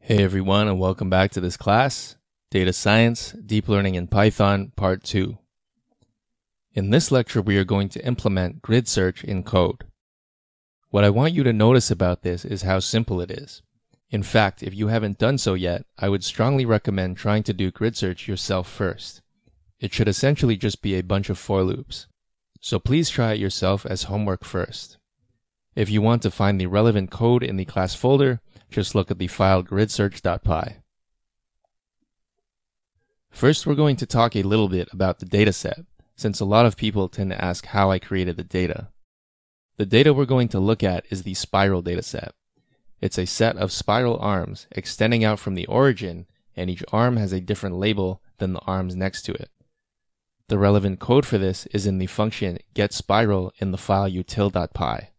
Hey everyone, and welcome back to this class, Data Science, Deep Learning in Python, Part 2. In this lecture, we are going to implement grid search in code. What I want you to notice about this is how simple it is. In fact, if you haven't done so yet, I would strongly recommend trying to do grid search yourself first. It should essentially just be a bunch of for loops. So please try it yourself as homework first. If you want to find the relevant code in the class folder, just look at the file gridsearch.py. First, we're going to talk a little bit about the dataset, since a lot of people tend to ask how I created the data. The data we're going to look at is the spiral dataset. It's a set of spiral arms extending out from the origin, and each arm has a different label than the arms next to it. The relevant code for this is in the function getSpiral in the file util.py.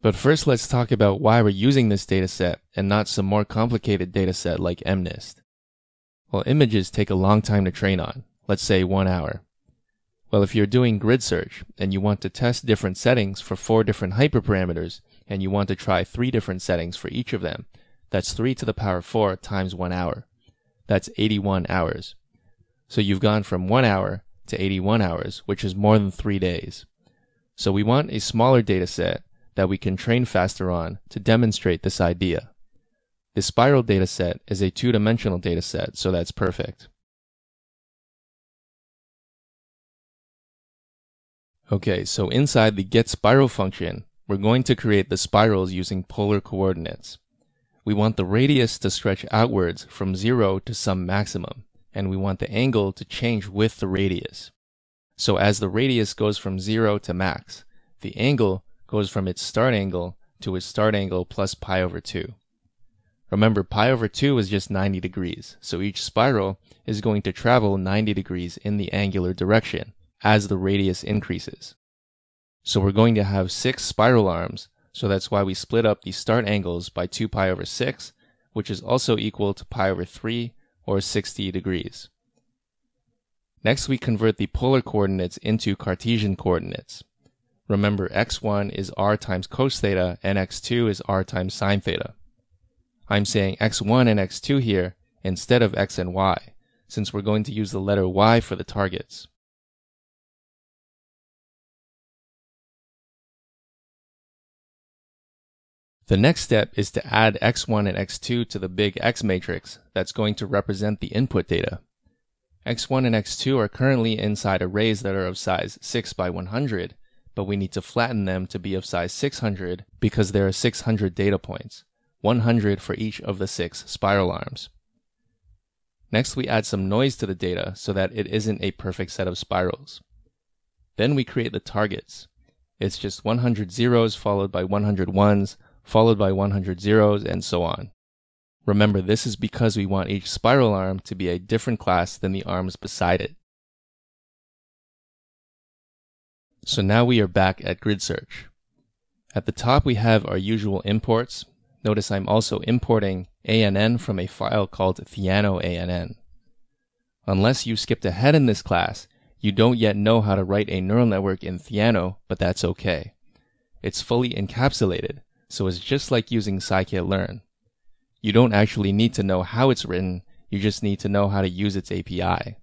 But first, let's talk about why we're using this dataset and not some more complicated dataset like MNIST. Well, images take a long time to train on, let's say 1 hour. Well, if you're doing grid search and you want to test different settings for 4 different hyperparameters and you want to try 3 different settings for each of them, that's 3 to the power 4 times 1 hour. That's 81 hours. So you've gone from 1 hour to 81 hours, which is more than 3 days. So we want a smaller dataset that we can train faster on to demonstrate this idea. The spiral dataset is a 2-dimensional dataset, so that's perfect. Okay, so inside the getSpiral function, we're going to create the spirals using polar coordinates. We want the radius to stretch outwards from 0 to some maximum, and we want the angle to change with the radius. So as the radius goes from 0 to max, the angle goes from its start angle to its start angle plus pi over 2. Remember, pi over 2 is just 90 degrees, so each spiral is going to travel 90 degrees in the angular direction as the radius increases. So we're going to have 6 spiral arms, so that's why we split up the start angles by 2 pi over 6, which is also equal to pi over 3, or 60 degrees. Next, we convert the polar coordinates into Cartesian coordinates. Remember, x1 is r times cos theta, and x2 is r times sine theta. I'm saying x1 and x2 here instead of x and y, since we're going to use the letter y for the targets. The next step is to add x1 and x2 to the big X matrix that's going to represent the input data. x1 and x2 are currently inside arrays that are of size 6 by 100, but we need to flatten them to be of size 600 because there are 600 data points, 100 for each of the 6 spiral arms. Next, we add some noise to the data so that it isn't a perfect set of spirals. Then we create the targets. It's just 100 zeros followed by 100 ones, followed by 100 zeros, and so on. Remember, this is because we want each spiral arm to be a different class than the arms beside it. So now we are back at grid search. At the top we have our usual imports. Notice I'm also importing ANN from a file called theano.ann. Unless you skipped ahead in this class, you don't yet know how to write a neural network in Theano, but that's okay. It's fully encapsulated, so it's just like using scikit-learn. You don't actually need to know how it's written, you just need to know how to use its API.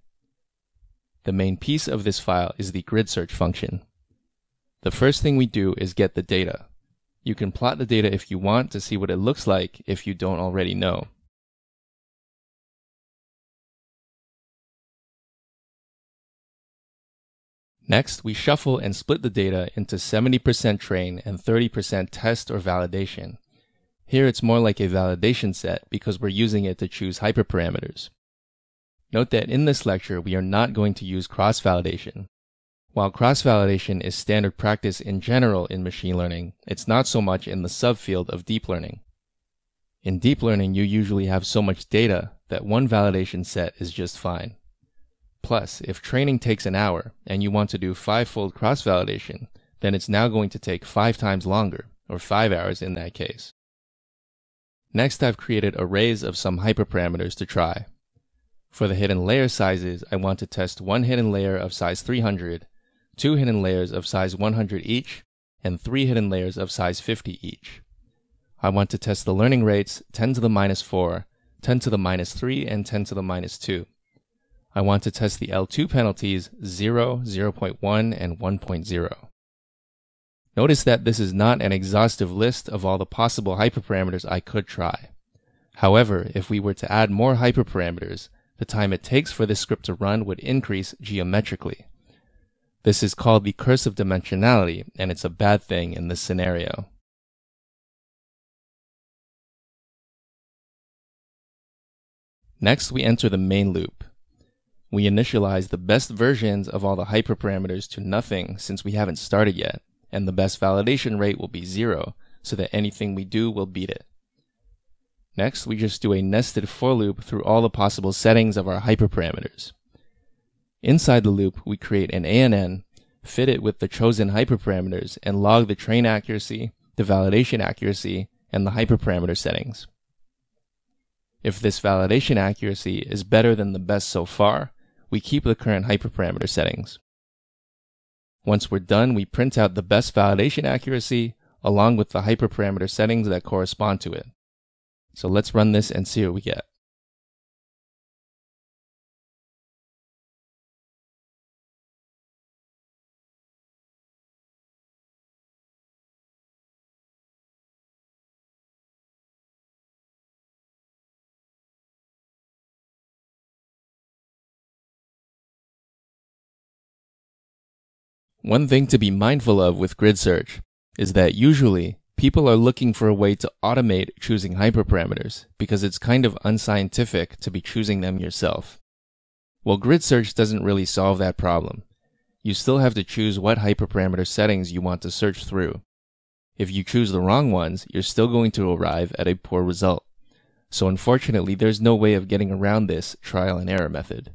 The main piece of this file is the grid search function. The first thing we do is get the data. You can plot the data if you want to see what it looks like if you don't already know. Next, we shuffle and split the data into 70% train and 30% test or validation. Here it's more like a validation set because we're using it to choose hyperparameters. Note that in this lecture we are not going to use cross-validation. While cross-validation is standard practice in general in machine learning, it's not so much in the subfield of deep learning. In deep learning, you usually have so much data that one validation set is just fine. Plus, if training takes an hour and you want to do 5-fold cross-validation, then it's now going to take 5 times longer, or 5 hours in that case. Next, I've created arrays of some hyperparameters to try. For the hidden layer sizes, I want to test one hidden layer of size 300, 2 hidden layers of size 100 each, and 3 hidden layers of size 50 each. I want to test the learning rates 10 to the minus 4, 10 to the minus 3, and 10 to the minus 2. I want to test the L2 penalties 0, 0.1, and 1.0. Notice that this is not an exhaustive list of all the possible hyperparameters I could try. However, if we were to add more hyperparameters, the time it takes for this script to run would increase geometrically. This is called the curse of dimensionality, and it's a bad thing in this scenario. Next, we enter the main loop. We initialize the best versions of all the hyperparameters to nothing since we haven't started yet, and the best validation rate will be 0, so that anything we do will beat it. Next, we just do a nested for loop through all the possible settings of our hyperparameters. Inside the loop, we create an ANN, fit it with the chosen hyperparameters, and log the train accuracy, the validation accuracy, and the hyperparameter settings. If this validation accuracy is better than the best so far, we keep the current hyperparameter settings. Once we're done, we print out the best validation accuracy along with the hyperparameter settings that correspond to it. So let's run this and see what we get. One thing to be mindful of with grid search is that usually people are looking for a way to automate choosing hyperparameters because it's kind of unscientific to be choosing them yourself. Well, grid search doesn't really solve that problem. You still have to choose what hyperparameter settings you want to search through. If you choose the wrong ones, you're still going to arrive at a poor result. So unfortunately, there's no way of getting around this trial and error method.